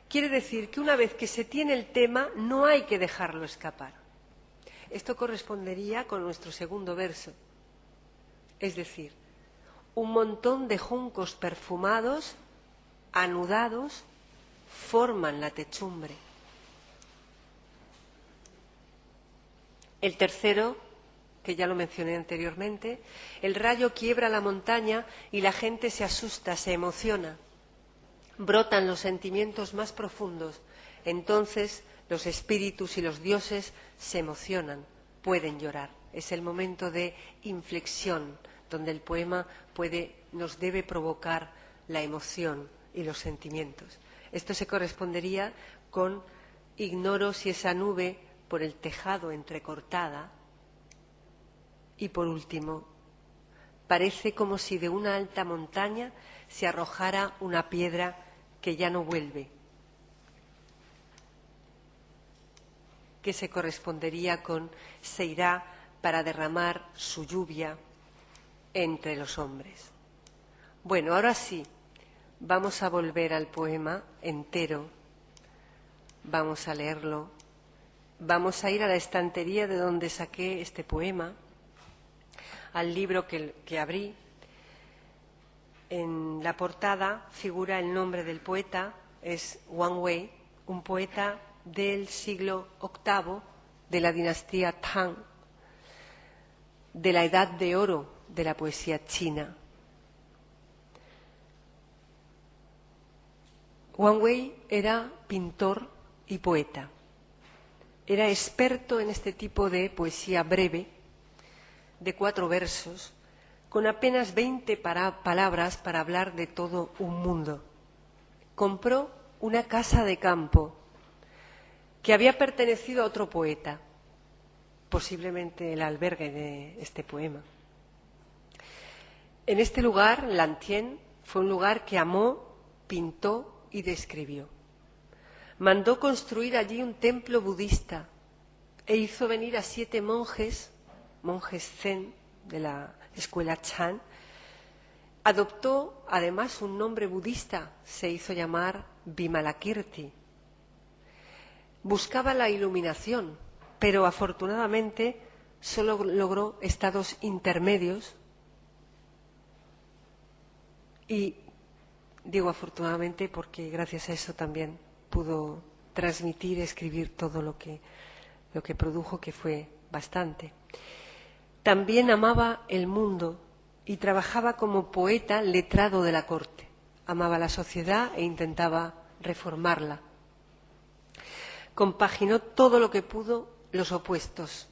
Quiere decir que una vez que se tiene el tema, no hay que dejarlo escapar. Esto correspondería con nuestro segundo verso. Es decir, un montón de juncos perfumados, anudados, forman la techumbre. El tercero, que ya lo mencioné anteriormente, el rayo quiebra la montaña y la gente se asusta, se emociona. Brotan los sentimientos más profundos. Entonces los espíritus y los dioses se emocionan, pueden llorar. Es el momento de inflexión, donde el poema nos debe provocar la emoción y los sentimientos. Esto se correspondería con ignoro si esa nube por el tejado entrecortada. Y por último, parece como si de una alta montaña se arrojara una piedra que ya no vuelve, que se correspondería con se irá para derramar su lluvia entre los hombres. Bueno, ahora sí, vamos a volver al poema entero, vamos a leerlo, vamos a ir a la estantería de donde saqué este poema, al libro que abrí. En la portada figura el nombre del poeta, es Wang Wei, un poeta del siglo VIII de la dinastía Tang, de la edad de oro de la poesía china. Wang Wei era pintor y poeta. Era experto en este tipo de poesía breve, de 4 versos, con apenas 20 palabras para hablar de todo un mundo. Compró una casa de campo que había pertenecido a otro poeta, posiblemente el albergue de este poema. En este lugar, Lantien, fue un lugar que amó, pintó y describió. Mandó construir allí un templo budista e hizo venir a 7 monjes zen de la escuela Chan. Adoptó además un nombre budista, se hizo llamar Vimalakirti. Buscaba la iluminación, pero afortunadamente solo logró estados intermedios. Y digo afortunadamente porque gracias a eso también pudo transmitir, escribir todo lo que produjo, que fue bastante. También amaba el mundo y trabajaba como poeta letrado de la corte. Amaba la sociedad e intentaba reformarla. Compaginó todo lo que pudo los opuestos,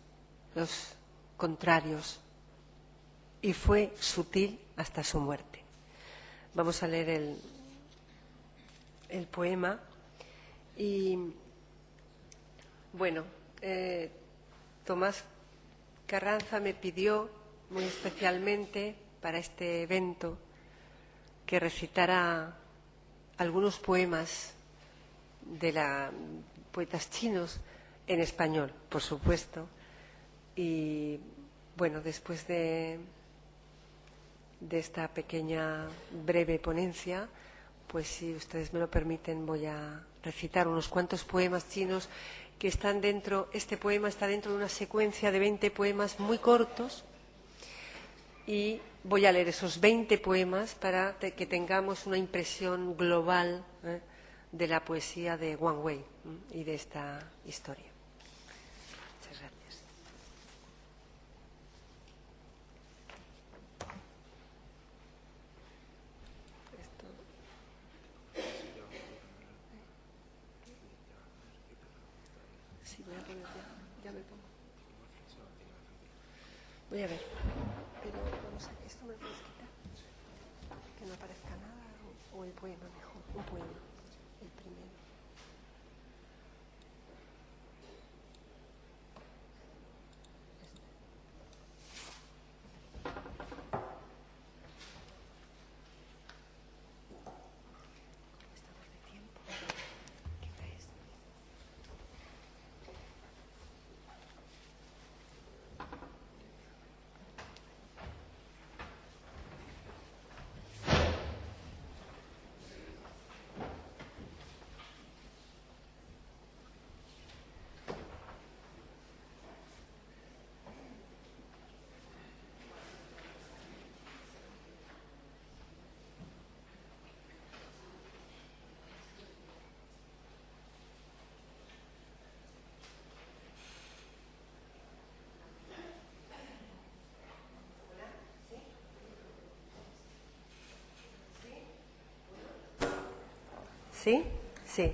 los contrarios, y fue sutil hasta su muerte. Vamos a leer el poema. Y bueno, Tomás Carranza me pidió muy especialmente para este evento que recitara algunos poemas de poetas chinos en español, por supuesto. Y bueno, después de esta pequeña breve ponencia, pues si ustedes me lo permiten, voy a recitar unos cuantos poemas chinos que están dentro. Este poema está dentro de una secuencia de 20 poemas muy cortos y voy a leer esos 20 poemas para que tengamos una impresión global de la poesía de Wang Wei y de esta historia. Muchas gracias. Sí, voy a poner ya me pongo. Voy a ver, pero vamos a, ¿esto me lo puedes quitar? Que no aparezca nada o el poema mejor, un poema, el primero. ¿Sí? Sí.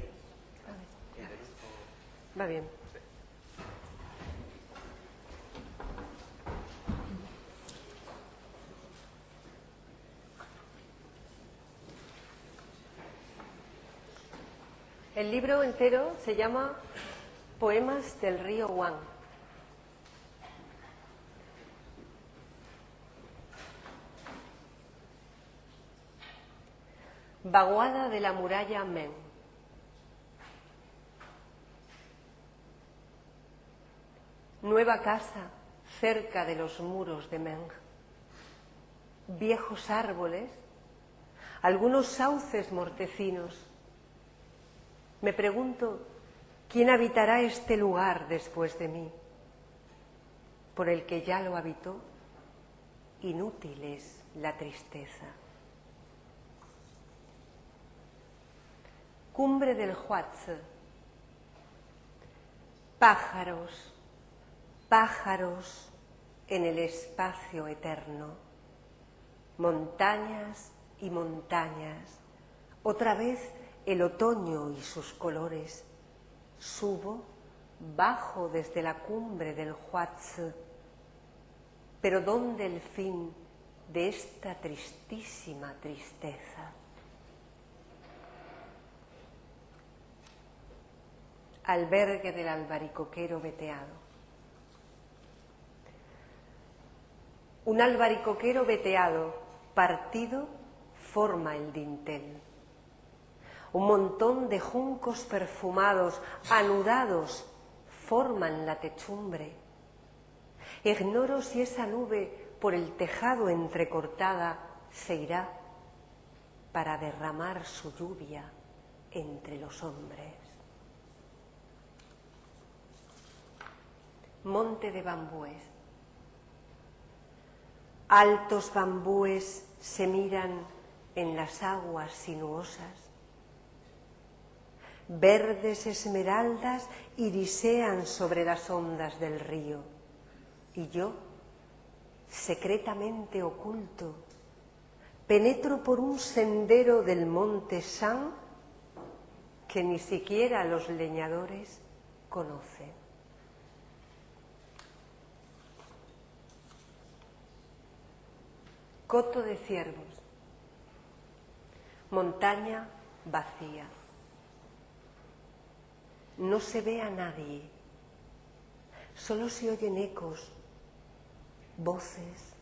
Va bien. El libro entero se llama Poemas del río Wang. Vaguada de la muralla Meng. Nueva casa cerca de los muros de Meng. Viejos árboles, algunos sauces mortecinos. Me pregunto, ¿quién habitará este lugar después de mí? Por el que ya lo habitó, inútil es la tristeza. Cumbre del Huazi. Pájaros, pájaros en el espacio eterno. Montañas y montañas. Otra vez el otoño y sus colores. Subo, bajo desde la cumbre del Huazi. Pero ¿dónde el fin de esta tristísima tristeza? Albergue del albaricoquero veteado. Un albaricoquero veteado, partido, forma el dintel. Un montón de juncos perfumados, anudados, forman la techumbre. Ignoro si esa nube por el tejado entrecortada se irá para derramar su lluvia entre los hombres. Monte de bambúes. Altos bambúes se miran en las aguas sinuosas. Verdes esmeraldas irisean sobre las ondas del río. Y yo, secretamente oculto, penetro por un sendero del monte Shan que ni siquiera los leñadores conocen. Coto de ciervos. Montaña vacía. No se ve a nadie. Solo se oyen ecos, voces.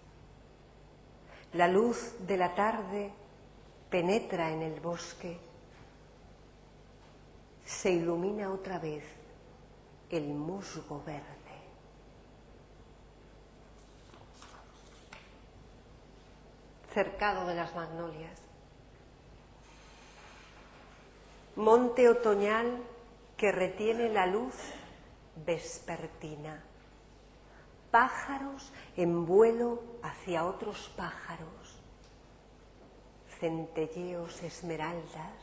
La luz de la tarde penetra en el bosque. Se ilumina otra vez el musgo verde. Cercado de las magnolias. Monte otoñal que retiene la luz vespertina. Pájaros en vuelo hacia otros pájaros. Centelleos esmeraldas.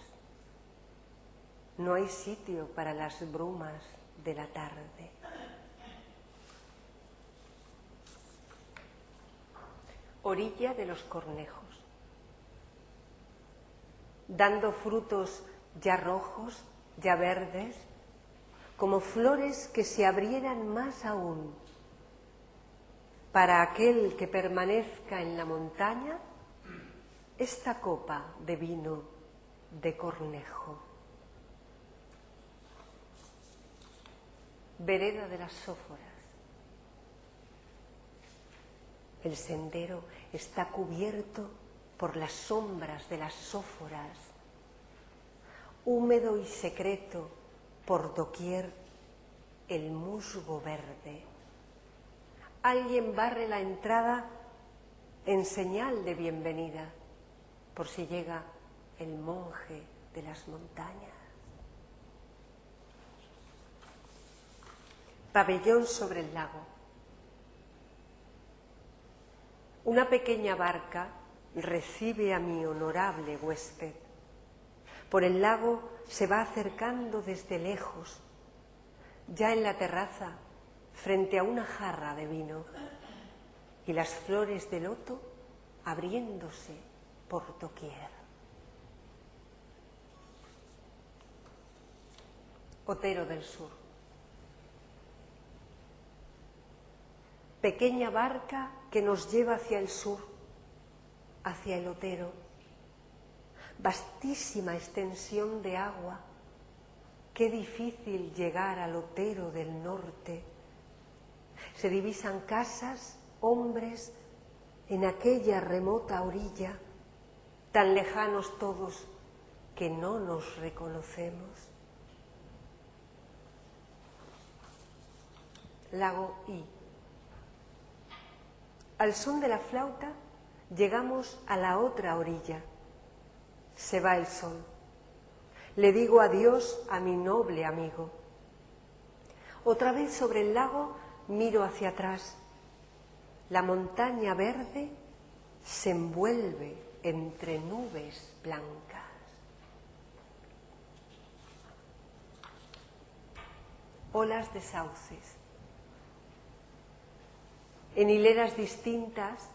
No hay sitio para las brumas de la tarde. Orilla de los cornejos. Dando frutos ya rojos, ya verdes, como flores que se abrieran más aún. Para aquel que permanezca en la montaña, esta copa de vino de cornejo. Vereda de las Sóforas. El sendero está cubierto por las sombras de las sóforas. Húmedo y secreto, por doquier, el musgo verde. Alguien barre la entrada en señal de bienvenida, por si llega el monje de las montañas. Pabellón sobre el lago. Una pequeña barca recibe a mi honorable huésped. Por el lago se va acercando desde lejos, ya en la terraza, frente a una jarra de vino, y las flores de loto abriéndose por doquier. Otero del Sur. Pequeña barca que nos lleva hacia el sur, hacia el Otero. Vastísima extensión de agua. Qué difícil llegar al Otero del Norte. Se divisan casas, hombres, en aquella remota orilla, tan lejanos todos que no nos reconocemos. Lago I. Al son de la flauta llegamos a la otra orilla. Se va el sol. Le digo adiós a mi noble amigo. Otra vez sobre el lago miro hacia atrás. La montaña verde se envuelve entre nubes blancas. Olas de sauces. En hileras distintas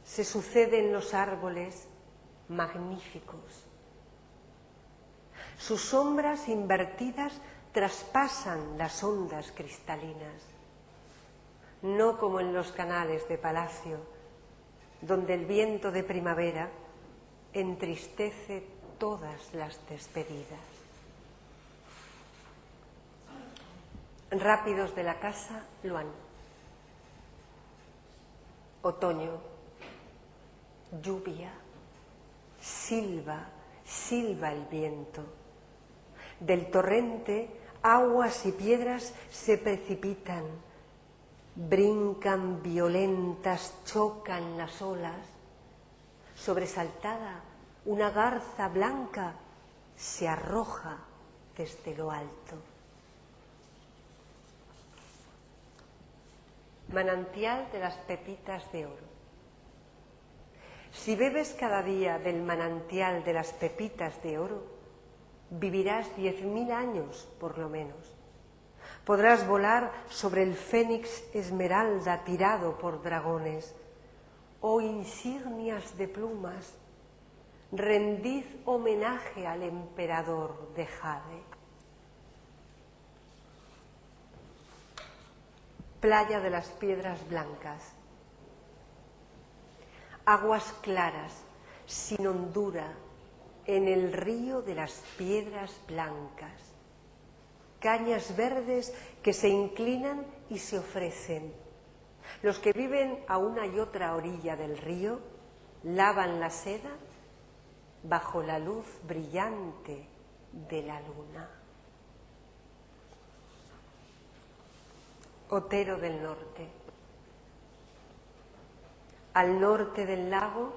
se suceden los árboles magníficos. Sus sombras invertidas traspasan las ondas cristalinas, no como en los canales de palacio, donde el viento de primavera entristece todas las despedidas. Rápidos de la casa, Luan. Otoño, lluvia, silba, silba el viento. Del torrente, aguas y piedras se precipitan, brincan violentas, chocan las olas. Sobresaltada, una garza blanca se arroja desde lo alto. Manantial de las pepitas de oro. Si bebes cada día del manantial de las pepitas de oro, vivirás 10.000 años por lo menos. Podrás volar sobre el fénix esmeralda tirado por dragones. Oh insignias de plumas, rendid homenaje al emperador de jade. Playa de las Piedras Blancas. Aguas claras, sin hondura, en el río de las Piedras Blancas. Cañas verdes que se inclinan y se ofrecen. Los que viven a una y otra orilla del río lavan la seda bajo la luz brillante de la luna. Otero del Norte. Al norte del lago,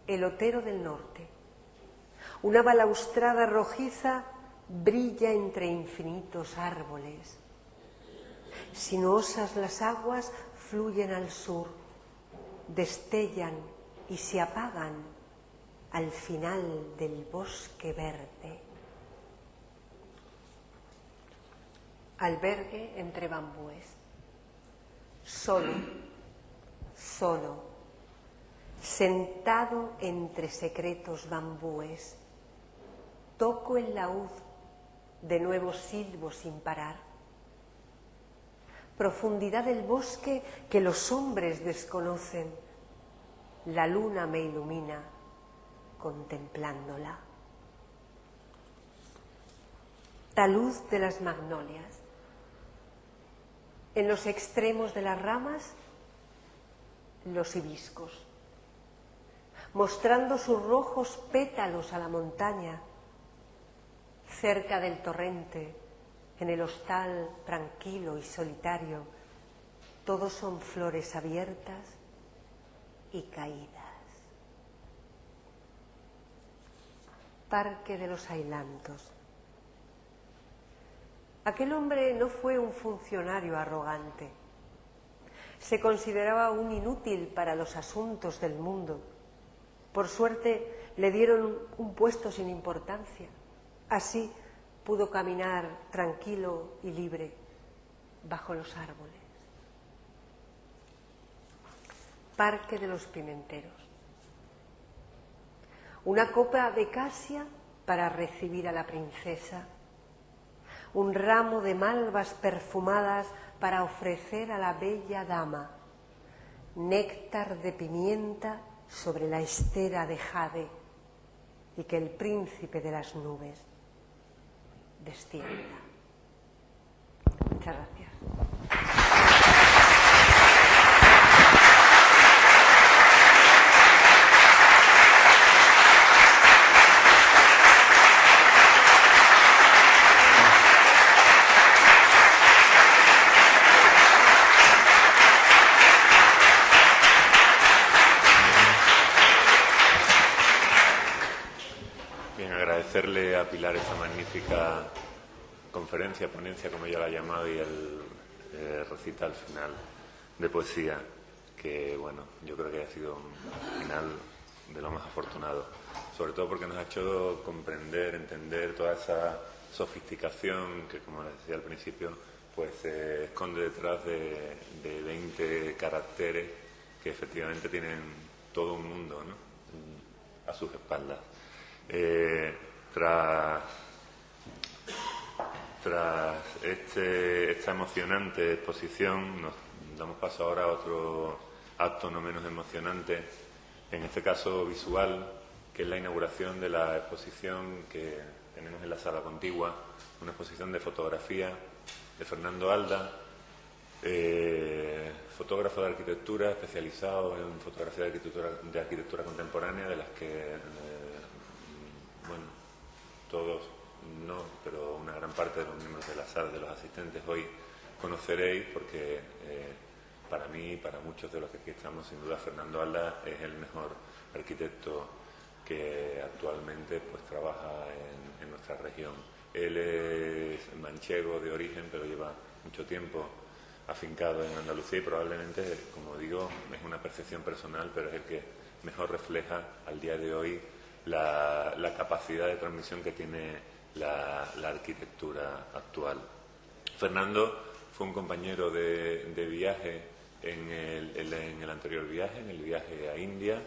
el Otero del Norte. Una balaustrada rojiza brilla entre infinitos árboles. Sinuosas las aguas fluyen al sur, destellan y se apagan al final del bosque verde. Albergue entre bambúes. Solo, solo, sentado entre secretos bambúes, toco el laúd, de nuevo silbo sin parar. Profundidad del bosque que los hombres desconocen, la luna me ilumina contemplándola. Taluz de las magnolias. En los extremos de las ramas, los hibiscos, mostrando sus rojos pétalos a la montaña. Cerca del torrente, en el hostal tranquilo y solitario, todos son flores abiertas y caídas. Parque de los Ailantos. Aquel hombre no fue un funcionario arrogante. Se consideraba un inútil para los asuntos del mundo. Por suerte le dieron un puesto sin importancia. Así pudo caminar tranquilo y libre bajo los árboles. Parque de los Pimenteros. Una copa de casia para recibir a la princesa. un ramo de malvas perfumadas para ofrecer a la bella dama, néctar de pimienta sobre la estera de jade, y que el príncipe de las nubes descienda. Muchas gracias. Agradecerle a Pilar esta magnífica conferencia, ponencia, como ella la ha llamado, y el recital final de poesía, que, bueno, yo creo que ha sido un final de lo más afortunado, sobre todo porque nos ha hecho comprender, entender toda esa sofisticación que, como les decía al principio, pues se esconde detrás de 20 caracteres que efectivamente tienen todo un mundo, ¿no?, a sus espaldas. Tras esta emocionante exposición, nos damos paso ahora a otro acto no menos emocionante, en este caso visual, que es la inauguración de la exposición que tenemos en la sala contigua, una exposición de fotografía de Fernando Alda, fotógrafo de arquitectura especializado en fotografía de arquitectura contemporánea, de las que bueno, todos no, pero una gran parte de los miembros de la sala, de los asistentes hoy conoceréis, porque para mí y para muchos de los que aquí estamos, sin duda Fernando Alda es el mejor arquitecto que actualmente pues trabaja en nuestra región. Él es manchego de origen, pero lleva mucho tiempo afincado en Andalucía y probablemente, como digo, es una percepción personal, pero es el que mejor refleja al día de hoy la capacidad de transmisión que tiene la arquitectura actual. Fernando fue un compañero de viaje en el anterior viaje, en el viaje a India,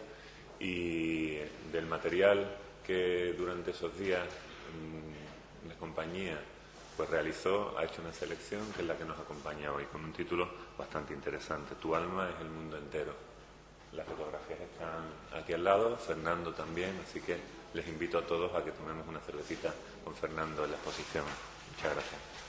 y del material que durante esos días la compañía pues realizó, ha hecho una selección que es la que nos acompaña hoy, con un título bastante interesante: Tu alma es el mundo entero. Las fotografías están aquí al lado, Fernando también, así que les invito a todos a que tomemos una cervecita con Fernando en la exposición. Muchas gracias.